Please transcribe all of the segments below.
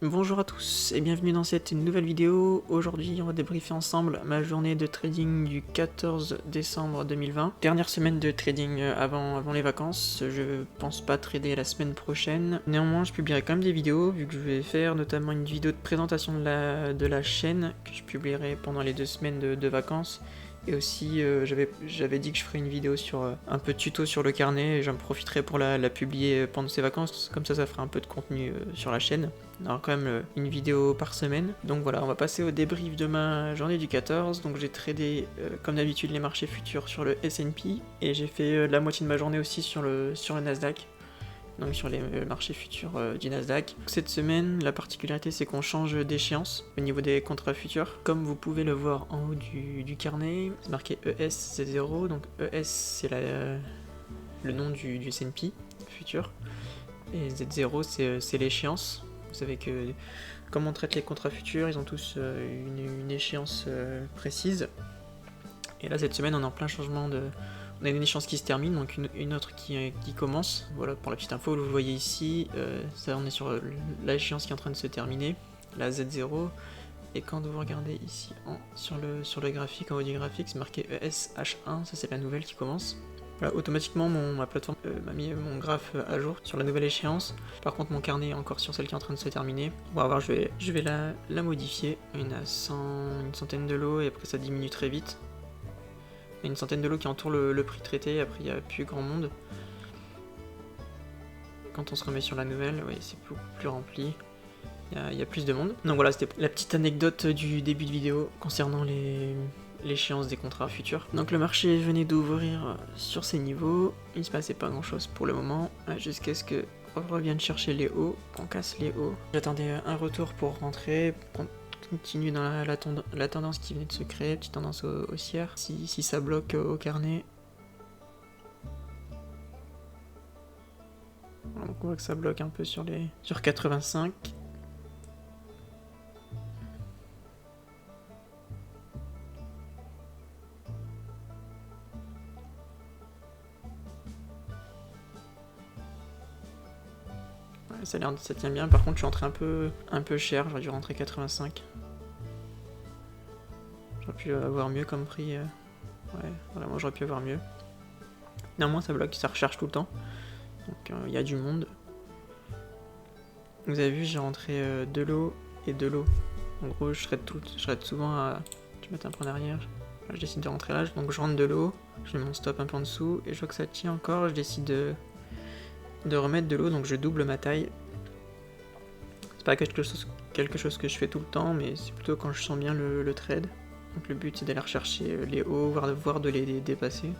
Bonjour à tous et bienvenue dans cette nouvelle vidéo. Aujourd'hui on va débriefer ensemble ma journée de trading du 14 décembre 2020. Dernière semaine de trading avant les vacances. Je pense pas trader la semaine prochaine. Néanmoins je publierai quand même des vidéos vu que je vais faire notamment une vidéo de présentation de la chaîne que je publierai pendant les 2 semaines de vacances. Et aussi, j'avais dit que je ferais une vidéo sur un peu de tuto sur le carnet, et j'en profiterai pour la publier pendant ces vacances, comme ça fera un peu de contenu sur la chaîne. On aura quand même une vidéo par semaine. Donc voilà, on va passer au débrief de ma journée du 14. Donc j'ai tradé comme d'habitude les marchés futurs sur le S&P, et j'ai fait la moitié de ma journée aussi sur le Nasdaq. Donc sur les marchés futurs du Nasdaq. Cette semaine, la particularité c'est qu'on change d'échéance au niveau des contrats futurs. Comme vous pouvez le voir en haut du carnet, c'est marqué ES Z0, donc ES c'est le nom du S&P futur, et Z0 c'est l'échéance. Vous savez que comme on traite les contrats futurs, ils ont tous une échéance précise. Et là cette semaine on est en plein changement de... On a une échéance qui se termine, donc une autre qui commence. Voilà pour la petite info, vous voyez ici, ça on est sur l'échéance qui est en train de se terminer, la Z0. Et quand vous regardez ici sur le graphique, en haut du graphique, c'est marqué ESH1, ça c'est la nouvelle qui commence. Voilà, automatiquement ma plateforme m'a mis mon graphe à jour sur la nouvelle échéance. Par contre mon carnet est encore sur celle qui est en train de se terminer. On va voir, je vais la modifier. Il y en a une centaine de lots et après ça diminue très vite. Il y a une centaine de lots qui entourent le prix traité, après il n'y a plus grand monde. Quand on se remet sur la nouvelle, oui, c'est beaucoup plus rempli. Il y a plus de monde. Donc voilà, c'était la petite anecdote du début de vidéo concernant l'échéance des contrats futurs. Donc le marché venait d'ouvrir sur ces niveaux, il ne se passait pas grand chose pour le moment, jusqu'à ce que on revienne chercher les hauts, qu'on casse les hauts. J'attendais un retour pour rentrer, pour continue dans la tendance qui venait de se créer, petite tendance haussière. Si ça bloque au carnet, donc on voit que ça bloque un peu sur 85. Ouais, ça tient bien. Par contre, je suis entré un peu cher. J'aurais dû rentrer 85. J'aurais pu avoir mieux comme prix. Ouais, voilà, moi j'aurais pu avoir mieux. Néanmoins, ça bloque, ça recharge tout le temps. Donc il y a du monde. Vous avez vu, j'ai rentré 2 lots et 2 lots. En gros, je trade souvent à... Je vais mettre un peu en arrière. Là, je décide de rentrer là, donc je rentre 2 lots. Je mets mon stop un peu en dessous et je vois que ça tient encore. Je décide de remettre de l'eau, donc je double ma taille. C'est pas quelque chose que je fais tout le temps, mais c'est plutôt quand je sens bien le trade. Donc le but c'est d'aller rechercher les hauts, voire de les dépasser.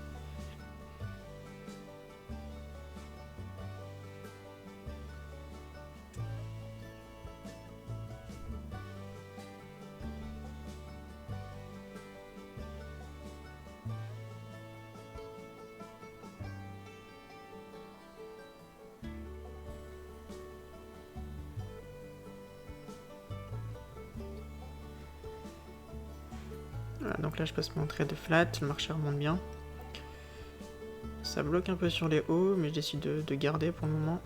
Voilà, donc là je passe mon trade flat, le marché remonte bien. Ça bloque un peu sur les hauts, mais je décide de garder pour le moment.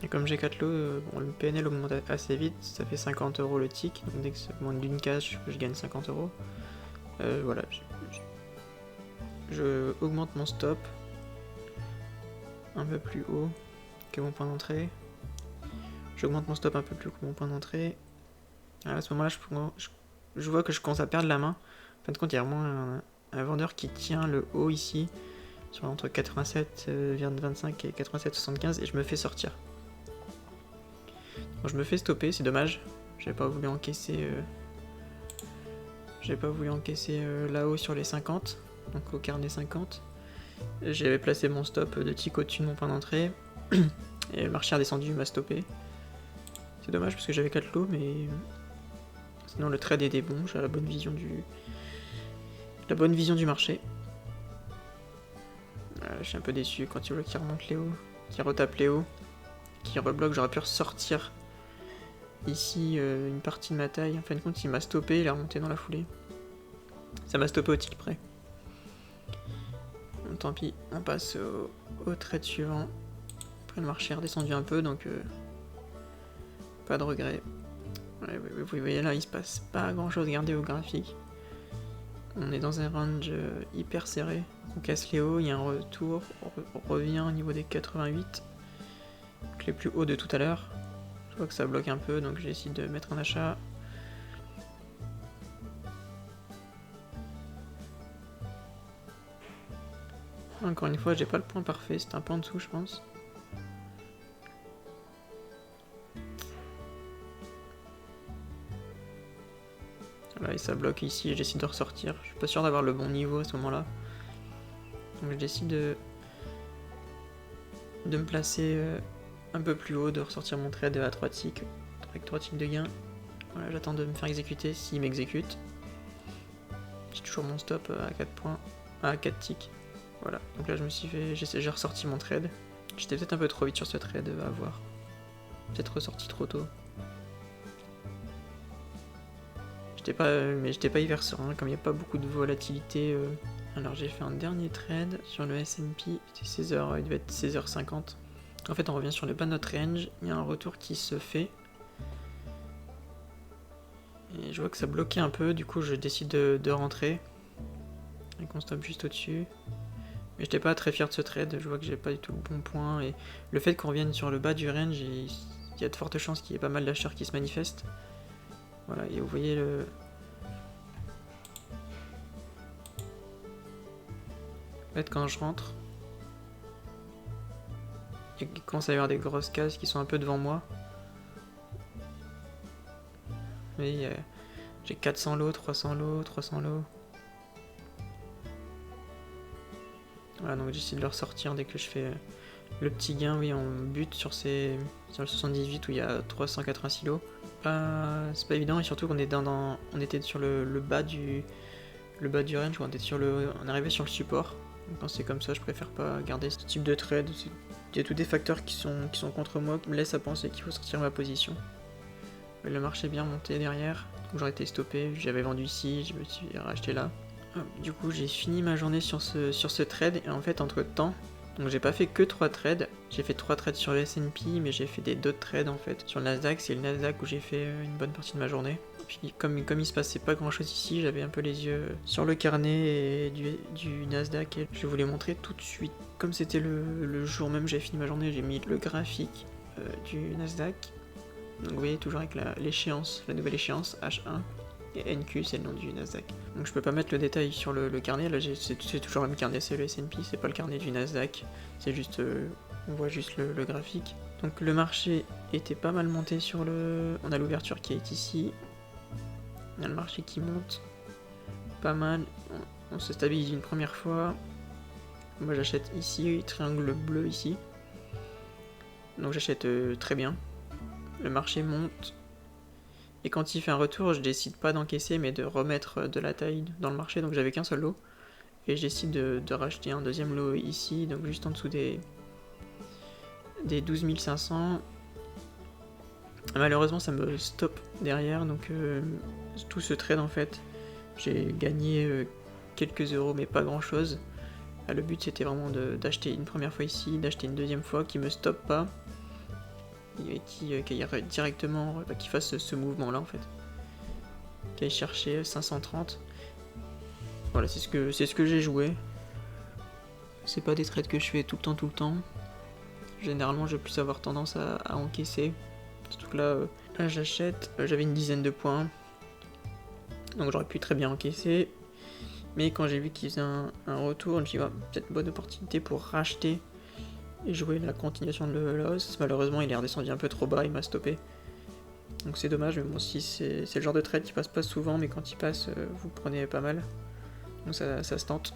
Et comme j'ai 4 lots, bon, le PNL augmente assez vite, ça fait 50 € le tick, donc dès que ça augmente d'une case, je gagne 50 €. Voilà, je augmente mon stop un peu plus haut que mon point d'entrée. J'augmente mon stop un peu plus haut que mon point d'entrée. À ce moment-là, je vois que je commence à perdre la main. En fin de compte, il y a vraiment un vendeur qui tient le haut ici, sur entre 87,25 et 87,75, et je me fais sortir. Bon, je me fais stopper, c'est dommage. J'avais pas voulu encaisser là-haut sur les 50, donc au carnet 50. J'avais placé mon stop de tick au-dessus de mon point d'entrée, et le marché a descendu, il m'a stoppé. C'est dommage parce que j'avais 4 lots, mais sinon le trade était bon, j'ai la bonne vision du marché. Je suis un peu déçu quand il voit qu'il remonte les hauts, qu'il retape les hauts, qu'il rebloque. J'aurais pu ressortir ici une partie de ma taille. En fin de compte, il m'a stoppé, il est remonté dans la foulée. Ça m'a stoppé au tick près. Bon, tant pis, on passe au trade suivant. Après le marché est redescendu un peu, donc pas de regret. Ouais, vous voyez là, il se passe pas grand chose, regardez au graphique. On est dans un range hyper serré. On casse les hauts, il y a un retour, on revient au niveau des 88. Donc les plus hauts de tout à l'heure. Je vois que ça bloque un peu, donc j'ai essayé de mettre un achat. Encore une fois, j'ai pas le point parfait, c'est un peu en dessous, je pense. Voilà, et ça bloque ici, j'essaie de ressortir. Je suis pas sûr d'avoir le bon niveau à ce moment-là. Donc je décide de me placer un peu plus haut, de ressortir mon trade à 3 ticks, avec 3 ticks de gain. Voilà, j'attends de me faire exécuter s'il m'exécute. J'ai toujours mon stop à 4 points, à 4 ticks. Voilà, donc là je me suis fait, j'ai ressorti mon trade. J'étais peut-être un peu trop vite sur ce trade, à voir. Peut-être ressorti trop tôt. Mais j'étais pas hyper serein, comme il n'y a pas beaucoup de volatilité. Alors j'ai fait un dernier trade sur le S&P, c'était 16h, il devait être 16h50. En fait on revient sur le bas de notre range, il y a un retour qui se fait. Et je vois que ça bloquait un peu, du coup je décide de rentrer. Et qu'on stoppe juste au-dessus. Mais j'étais pas très fier de ce trade, je vois que j'ai pas du tout le bon point. Et le fait qu'on revienne sur le bas du range, il y a de fortes chances qu'il y ait pas mal d'acheteurs qui se manifestent. Voilà, et vous voyez le... En fait, quand je rentre, il commence à y avoir des grosses cases qui sont un peu devant moi. Vous voyez, j'ai 400 lots, 300 lots, 300 lots. Voilà, donc j'essaie de le ressortir dès que je fais le petit gain. Oui, on bute sur le 78 où il y a 386 lots. C'est pas évident, et surtout qu'on est on était sur le bas du range, on arrivait sur le support. Donc quand c'est comme ça, je préfère pas garder ce type de trade. Il y a tous des facteurs qui sont contre moi, qui me laissent à penser qu'il faut sortir ma position. Mais le marché est bien monté derrière, donc j'aurais été stoppé, j'avais vendu ici, je me suis racheté là. Du coup j'ai fini ma journée sur ce trade, et en fait entre temps, donc j'ai pas fait que 3 trades, j'ai fait 3 trades sur le S&P, mais j'ai fait d'autres trades en fait. Sur le Nasdaq, c'est le Nasdaq où j'ai fait une bonne partie de ma journée. Puis comme il se passait pas grand chose ici, j'avais un peu les yeux sur le carnet du Nasdaq, et je vais vous les montrer tout de suite. Comme c'était le jour même j'ai fini ma journée, j'ai mis le graphique du Nasdaq. Donc vous voyez toujours avec l'échéance, la nouvelle échéance, H1. Et NQ c'est le nom du Nasdaq. Donc je peux pas mettre le détail sur le carnet, là c'est toujours le même carnet, c'est le S&P, c'est pas le carnet du Nasdaq, c'est juste, on voit juste le graphique. Donc le marché était pas mal monté on a l'ouverture qui est ici, on a le marché qui monte, pas mal, on se stabilise une première fois, moi j'achète ici, triangle bleu ici, donc j'achète très bien, le marché monte. Et quand il fait un retour, je décide pas d'encaisser, mais de remettre de la taille dans le marché. Donc j'avais qu'un seul lot. Et je décide de racheter un deuxième lot ici, donc juste en dessous des 12 500. Malheureusement, ça me stoppe derrière. Donc tout ce trade, en fait, j'ai gagné quelques euros, mais pas grand chose. Le but, c'était vraiment d'acheter une première fois ici, d'acheter une deuxième fois qui me stoppe pas. Et qui aille directement, qui fasse ce mouvement là en fait, qui aille chercher 530. Voilà, c'est ce que j'ai joué. C'est pas des trades que je fais tout le temps. Généralement je vais plus avoir tendance à encaisser. Surtout que là j'achète, j'avais une dizaine de points, donc j'aurais pu très bien encaisser. Mais quand j'ai vu qu'il faisait un retour, je me suis dit peut-être une bonne opportunité pour racheter et jouer la continuation de la hausse. Malheureusement il est redescendu un peu trop bas, il m'a stoppé. Donc c'est dommage, mais bon, si c'est le genre de trade qui passe pas souvent, mais quand il passe, vous prenez pas mal. Donc ça se tente.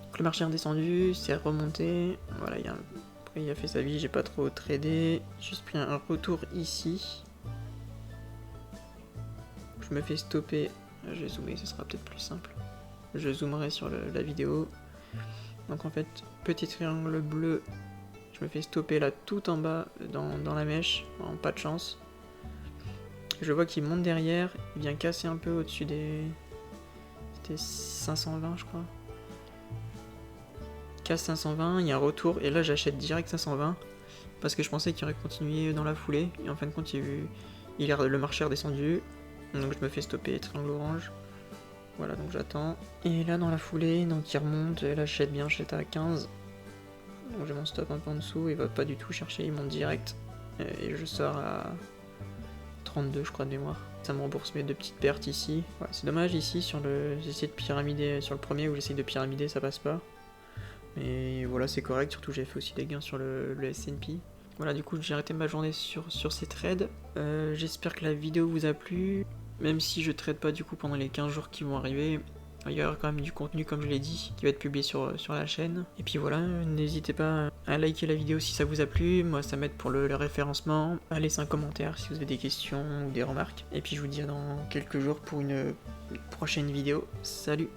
Donc le marché est redescendu, c'est remonté. Voilà, après il a fait sa vie, j'ai pas trop tradé. J'ai juste pris un retour ici. Je me fais stopper. Je vais zoomer, ce sera peut-être plus simple. Je zoomerai sur la vidéo. Donc en fait, petit triangle bleu, je me fais stopper là tout en bas dans la mèche, pas de chance. Je vois qu'il monte derrière, il vient casser un peu au-dessus des... C'était 520 je crois. Casse 520, il y a un retour, et là j'achète direct 520, parce que je pensais qu'il aurait continué dans la foulée, et en fin de compte le marché est redescendu, donc je me fais stopper, triangle orange. Voilà, donc j'attends. Et là dans la foulée, donc il remonte, et là j'achète bien, j'achète à 15. Donc j'ai mon stop un peu en dessous, il va pas du tout chercher, il monte direct. Et je sors à 32 je crois de mémoire. Ça me rembourse mes 2 petites pertes ici. Ouais, c'est dommage ici sur j'essaie de pyramider sur le premier où j'essaie de pyramider, ça passe pas. Mais voilà, c'est correct, surtout j'ai fait aussi des gains sur le S&P. Voilà, du coup j'ai arrêté ma journée sur ces trades. J'espère que la vidéo vous a plu. Même si je trade pas du coup pendant les 15 jours qui vont arriver, il y aura quand même du contenu comme je l'ai dit, qui va être publié sur la chaîne. Et puis voilà, n'hésitez pas à liker la vidéo si ça vous a plu, moi ça m'aide pour le référencement. À laisser un commentaire si vous avez des questions ou des remarques. Et puis je vous dis à dans quelques jours pour une prochaine vidéo. Salut!